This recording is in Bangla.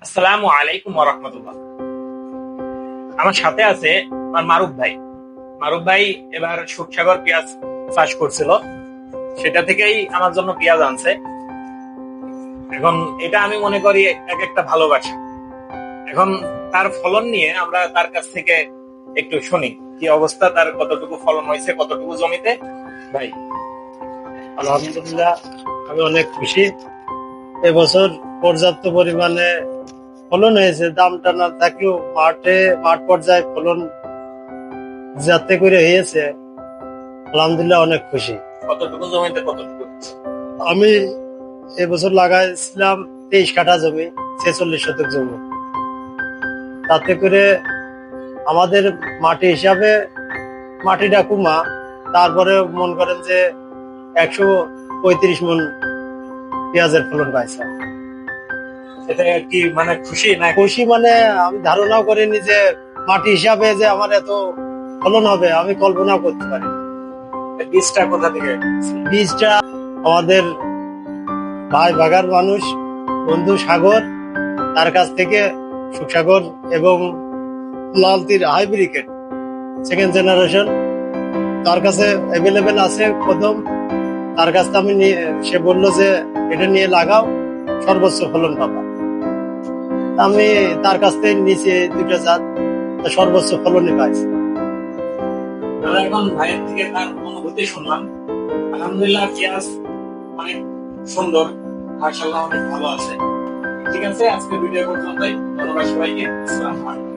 আসসালামু আলাইকুম ওয়া রাহমাতুল্লাহ। আমার সাথে আছে আমার মারুফ ভাই এবার সুখসাগর পেঁয়াজ চাষ করছিল, সেটা থেকেই আমার জন্য পেঁয়াজ আনছে। এখন এটা আমি মনে করি এক একটা ভালোবাসা। এখন তার ফলন নিয়ে আমরা তার কাছ থেকে একটু শুনি কি অবস্থা, তার কতটুকু ফলন হয়েছে, কতটুকু জমিতে। ভাই, আলহামদুলিল্লাহ, আমি অনেক খুশি। এবছর পর্যাপ্ত পরিমাণে ফলন হয়েছে। দামটা না থাকলেও মাঠ পর্যায়ে ফলন যাতে করে হয়েছে, আলহামদুলিল্লাহ অনেক খুশি। কতটুকু জমিতে কতটুকু হয়েছে? আমি এবছর লাগাইছিলাম 23 কাঠা জমি, 46 শতক জমি। তাতে করে আমাদের মাটি হিসাবে মাটিটা কুমা, তারপরে মন করেন যে 135 মন পেঁয়াজের ফলন পাইছে। এটা কি মানে খুশি না? খুশি মানে আমি ধারণাও করিনি যে মাটি হিসাবে যে আমার এত ফলন হবে, আমি কল্পনাও করতে পারি। বীজটা কোথা থেকে? বীজটা আমাদের ভাই বাগার মানুষ, বন্ধু সাগর, তার কাছ থেকে সুখসাগর এবং লালতির হাইব্রিড সেকেন্ড জেনারেশন তার কাছে অ্যাভেলেবেল আছে। প্রথম তার কাছ থেকে সে বললো যে এটা নিয়ে লাগাও, সর্বোচ্চ ফলন পাবা। আমি তার কাছ থেকে নিচে দুটো জাত, সর্বোচ্চ ফলনই পাইছি। আমরা এখন ভাইয়ের থেকে তার অনুভূতি শুনলাম। আলহামদুলিল্লাহ, পেঁয়াজ অনেক সুন্দর, মাশাআল্লাহ অনেক ভালো আছে। ঠিক আছে, আজকে ভিডিও পর্যন্তই। ধন্যবাদ সবাইকে। আসসালামু আলাইকুম।